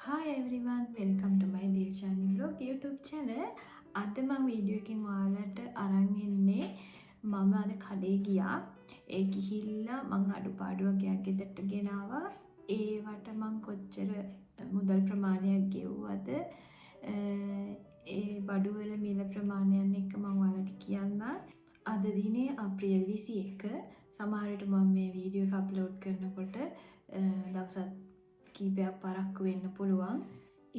Hi everyone, welcome to my Dilshani Blog YouTube channel. අද මම video එකකින් ඔයාලට අරන් එන්නේ මම අද කඩේ ගියා. ඒ ගිහිල්ලා මං අඩුපාඩුවක් ගෙදරට ගෙනාවා. ඒවට මං කොච්චර මුදල් ප්‍රමාණයක් ගෙවුවද ඒ බඩු වල මිල ප්‍රමාණයන් එක්ක මම ඔයාලට කියන්නම්. අද දිනේ අප්‍රේල් 21. සමහර විට මම මේ වීඩියෝ එක අප්ලෝඩ් කරනකොට දවසක් කීපයක් පරක්කු වෙන්න පුළුවන්.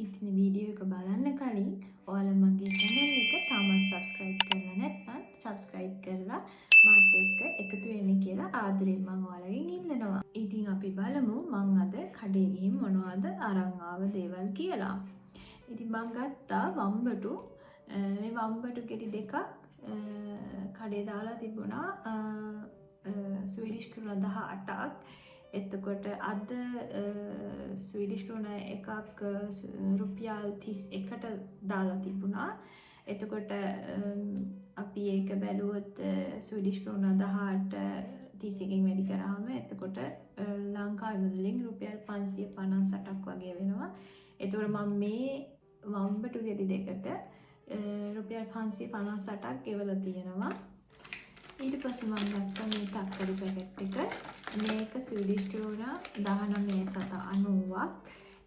ඉතින් වීඩියෝ එක බලන්න කලින් ඔයාලා මගේ channel එක තාමත් subscribe කරලා නැත්නම් subscribe කරලා මාත් එක්ක එකතු වෙන්න කියලා ආදරෙන් මම ඔයාලගෙන් ඉල්ලනවා. ඉතින් අපි බලමු මම අද කඩේ ගිහින් මොනවද අරන් ආව දේවල් කියලා. ඉතින් මම ගත්තා වම්බටු. මේ වම්බටු ගෙඩි දෙකක් කඩේ දාලා තිබුණා. ස්වීඩිෂ් ක්‍රෝන 18ක්. එතකොට අද ස්වීඩිෂ් ක්‍රෝන එකක් රුපියල් 31ට දාලා තිබුණා. එතකොට අපි ඒක බැලුවොත් ස්වීඩිෂ් ක්‍රෝන 18 31කින් වැඩි කරාම එතකොට ලංකාවේ මුදලින් රුපියල් 558ක් වගේ වෙනවා. එතකොට මම මේ වම්බටු ගෙඩි දෙකට රුපියල් 558ක් ගෙවලා තියෙනවා. ඊට පස්සේ මම ගත්තා මේ තක්කඩි පැකට් එක. මේක ස්වීඩිෂ් ක්‍රෝන 1990ක්.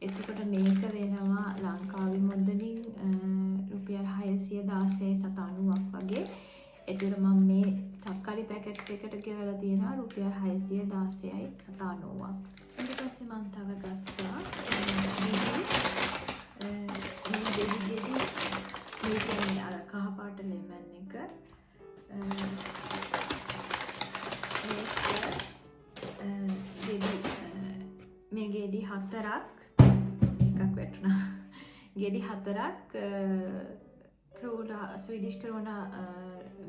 එතකොට මේක වෙනවා ලංකාවේ මුදලින් රුපියල් 616.90ක් වගේ. එතකොට මම මේ තක්කඩි පැකට් එකට ගෙවලා තියෙනවා රුපියල් 616.90ක්. ඊට පස්සේ මම තව ගත්තා මේ ගෙඩි අර කහ පාට ලෙමන් එක. මේ ගෙඩි 4ක් එකක් වැටුණා. ගෙඩි 4ක් ස්වීඩිෂ් ක්‍රෝන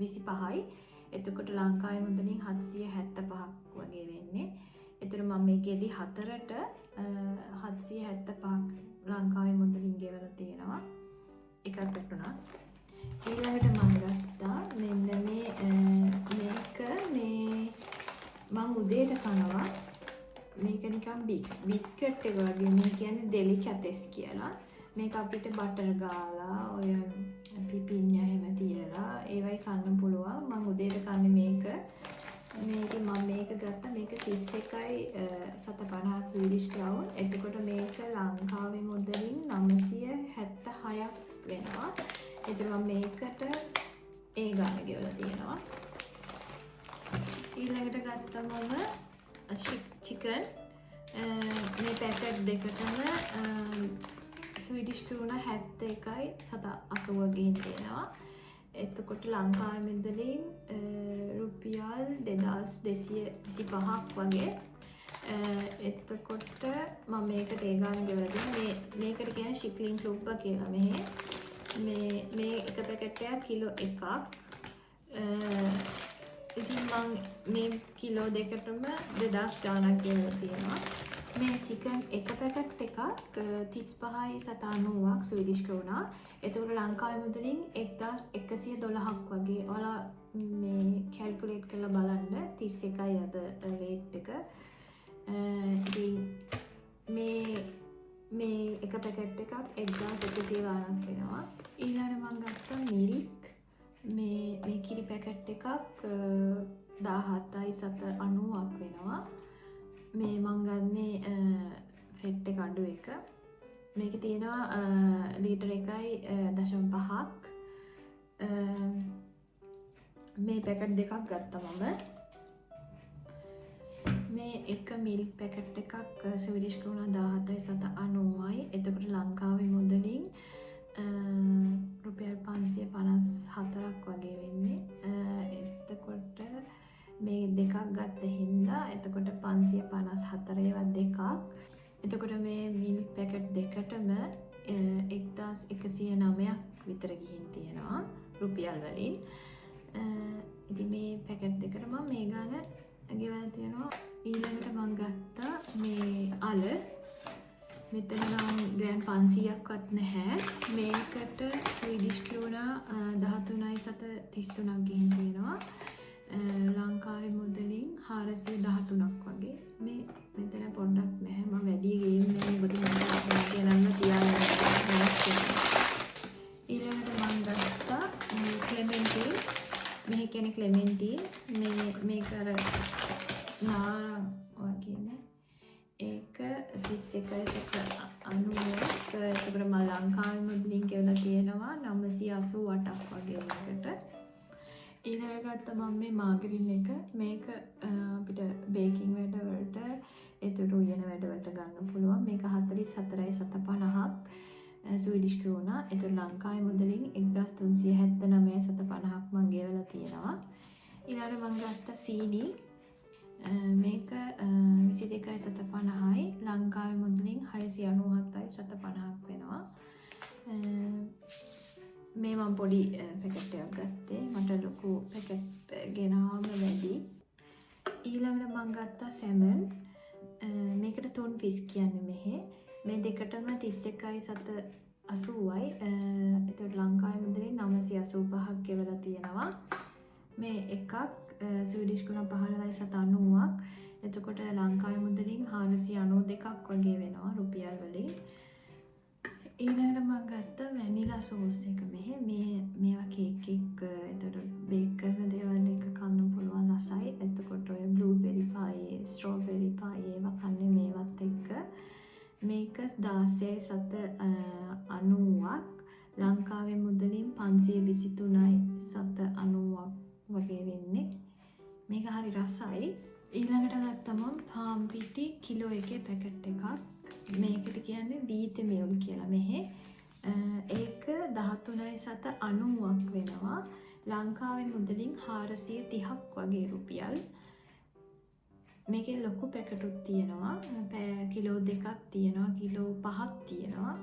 25යි. එතකොට ලංකාවේ මුදලින් 775ක් වගේ වෙන්නේ. එතකොට මම මේ ගෙඩි 4ට 775ක් ලංකාවේ මුදලින් ගෙවලා තියෙනවා. එකක් වැටුණා. ඊළඟට මම ගත්තා මෙන්න මේක මම උදේට කනවා. මේක නිකන් බිස්කට් එක වගේ. මේ කියන්නේ ඩෙලිකැටස් කියලා. මේක අපිට බටර් ගාලා ඔය පිපිඤ්ඤා එහෙම තියලා ඒවයි කන්න පුළුවන්. මම උදේට කන්නේ මේක. මම මේක ගත්තා. මේක 31යි 750ක් ස්වීඩිෂ් ක්‍රවුන්. එතකොට මේක ලංකාවේ මුදලින් 976ක් වෙනවා. එතකොට මම මේකට ඒ ගාන ගෙවලා තියෙනවා. ඊළඟට ගත්තා මම චිකන්. මේ පැකට් දෙකටම ස්වීඩිෂ් ක්‍රෝන 71යි 780 ගින් තියෙනවා. එතකොට ලංකාවේ මුදලින් රුපියල් 2225ක් වගේ. එතකොට මම මේකට ඒ ගාන ගෙවලා තියෙනවා. මේකට කියන්නේ ශික්ලින් ක්ලුබ් කියලා මෙහෙ. මේ එක පැකට් එකක් කිලෝ 1ක්. ඉතින් මම මේ කිලෝ දෙකටම 2000 ගාණක් ගෙවලා තියෙනවා. මේ චිකන් එක පැකට් එකක් 35යි 790ක් ස්වීඩිෂ් ක්‍රෝන. එතකොට ලංකාවේ මුදලින් 1112ක් වගේ. ඔයාලා මේ කැල්කියුලේට් කරලා බලන්න 31යි අද රේට් එක. ඉතින් මේ එක පැකට් එකක් 1100 ගාණක් වෙනවා. ඊළඟට මම ගත්තා මිල්ක්. මේ කිරි පැකට් එකක් 17යි 790ක් වෙනවා. මේ මං ගන්නේ ෆෙට් එක අඩු එක. මේකේ තියෙනවා ලීටර් 1.5ක්. මේ පැකට් දෙකක් ගත්තා මම. මේ එක මිල්ක් පැකට් එකක් ස්වීඩිෂ් ක්‍රෝන 17යි 790යි. එතකොට ලංකාවේ මුදලින් රුපියල් 554ක් වගේ වෙන්නේ. එතකොට මේ දෙකක් ගත්ත හින්දා එතකොට 554 ඒවා දෙකක්. එතකොට මේ මිල්ක් පැකට් දෙකටම 1109ක් විතර ගිහින් තියෙනවා රුපියල් වලින්. ඉතින් මේ පැකට් දෙකට මම මේ ගාන ගෙවලා තියෙනවා. ඊළඟට මම ගත්තා මේ අල. මෙතන නම් ග්‍රෑම් 500ක්වත් නැහැ. මේකට ස්වීඩිෂ් ක්‍රෝන 13යි 733ක් ගිහින් තියෙනවා. ලංකාවේ මුදලින් 413ක් වගේ. මේ මෙතන පොඩ්ඩක් නැහැ. මම වැඩි ගේම් නේ මොකද මම කියනවා ක්ලෙමෙන්ටින් මේක අර නාරං වගේනේ ඒක 31.90ක් එතකොට මම ලංකාවේ මුදලින් ගෙවලා තියෙනවා 988ක් වගේ එකකට. ඊළඟට ගත්ත මම මේ මාගරින් එක මේක අපිට බේකින් වැඩ වලට ඒතර උයන වැඩ වලට ගන්න පුළුවන්. මේක 44.750ක් ස්වීඩිෂ් ක්‍රෝනා. ඒතර ලංකාවේ මුදලින් 1379.50ක් මම ගෙවලා තියෙනවා. ඊළඟට මම ගත්ත සීනි මේක 22.50යි ලංකාවේ මුදලින් 697.50ක් වෙනවා. මේ මම පොඩි පැකට් එකක් ගත්තේ. මට ලොකු පැකට් ගෙනාම වැඩි. ඊළඟට මම ගත්තා සැමන්. මේකට තුන් ෆිස් කියන්නේ මෙහෙ. මේ දෙකටම 31.80යි. ඒතකොට ලංකාවේ මුදලින් 985ක් ගෙවලා තියෙනවා. මේ එකක් ස්වීඩිෂ් ක්‍රෝනා 15.90ක්. එතකොට ලංකාවේ මුදලින් 492ක් වගේ වෙනවා රුපියල් වලින්. ඊළඟට මම ගත්ත වැනිලා සෝස් එක මෙහෙ. මේවා කේක් එක එතකොට බේක් කරන දේවල් එක කන්න පුළුවන් රසයි. එතකොට ඔය බ්ලූබෙරි පායේ, ස්ට්‍රෝබෙරි පායේ ඒවා කන්නේ මේවත් එක්ක. මේක 16.90ක්. ලංකාවේ මුදලින් 523.90ක් වගේ වෙන්නේ. මේක හරි රසයි. ඊළඟට ගත්තම පාම් පිටි කිලෝ එකේ පැකට් එකක්. මේකට කියන්නේ වීත මියුල් කියලා මෙහෙ. ඒක 13.90ක් වෙනවා. ලංකාවේ මුදලින් 430ක් වගේ රුපියල්. මේකේ ලොකු පැකටුත් තියෙනවා. කිලෝ 2ක් තියෙනවා, කිලෝ 5ක් තියෙනවා.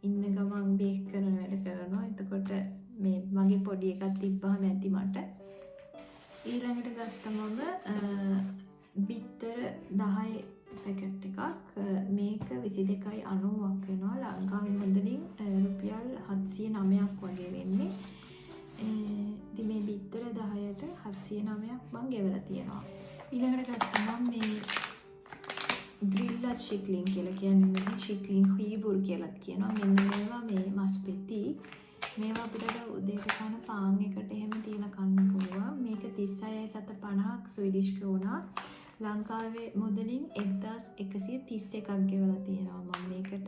ඉන්න ගමන් බේක් කරන වැඩ කරනවා. එතකොට මේ මගේ පොඩි එකක් තිබ්බහම ඇති මට. ඊළඟට ගත්තම බිත්තර 10 පැකට් එකක්. මේක 22.90ක් වෙනවා. ලංකාවේ මුදලින් රුපියල් 709ක් වගේ වෙන්නේ. ඉතින් මේ බිත්තර 10ට 709ක් මම ගෙවලා තියෙනවා. ඊළඟට ගත්තම මේ ග්‍රිල්ලඩ් චික්ලින් කියලා කියන්නේ මේ චික්ලින් හීබුල් කියලා කියනවා. මෙන්න මේවා මේ මස් පෙති. මේවා අපිට උදේට කන පාන් එකට එහෙම තියලා කන්න පුළුවන්. මේක 36.50ක් ස්වීඩිෂ් ක්‍රෝනා. ලංකාවේ මුදලින් 1131ක් ගෙවලා තියෙනවා මම මේකට.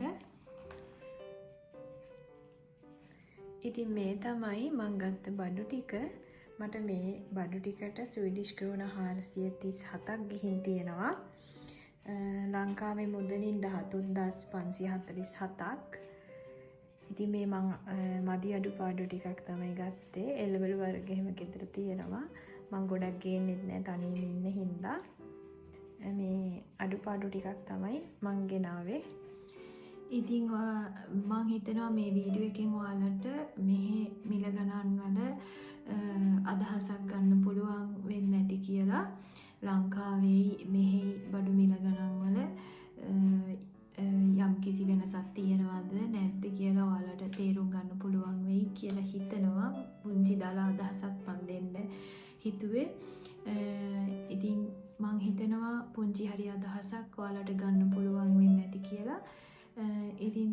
ඉතින් මේ තමයි මම ගත්ත බඩු ටික. මට මේ බඩු ටිකට ස්වීඩිෂ් ක්‍රෝනා 437ක් ගිහින් තියෙනවා. ලංකාවේ මුදලින් 13,547ක්. ඉතින් මේ මං මදි අඩුපාඩු ටිකක් තමයි ගත්තේ. එළවලු වර්ග එහෙම ගෙදර තියෙනවා. මං ගොඩක් ගේන්නෙත් නෑ තනියම ඉන්න හින්දා. මේ අඩුපාඩු ටිකක් තමයි මං ගෙනාවේ. ඉතින් මං හිතනවා මේ වීඩියෝ එකෙන් ඔයාලට මෙහි මිල ගණන් වල අදහසක් ගන්න පුළුවන් වෙන්නේ නැති කියලා. ලංකාවේ මෙහි බඩු මිල ගණන් වල යම් කිසි වෙනසක් තියෙනවද නැද්ද කියලා ඔයාලට තේරුම් ගන්න පුළුවන් වෙයි කියලා හිතනවා. පුංචි දාලා අදහසක් මන් දෙන්න හිතුවේ. ඉතින් මං හිතනවා පුංචි හරි අදහසක් ඔයාලට ගන්න පුළුවන් වෙන්නේ නැති කියලා. ඉතින්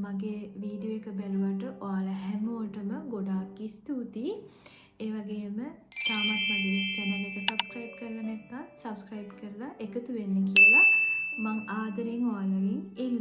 මගේ වීඩියෝ එක බැලුවට ඔයාලා හැමෝටම ගොඩාක් ස්තුතියි. ඒ වගේම තාමත් මගේ channel එක subscribe කරලා නැත්නම් subscribe කරලා එකතු වෙන්න කියලා මං ආදරෙන් ඔයාලගෙන් ඉල්ලනවා.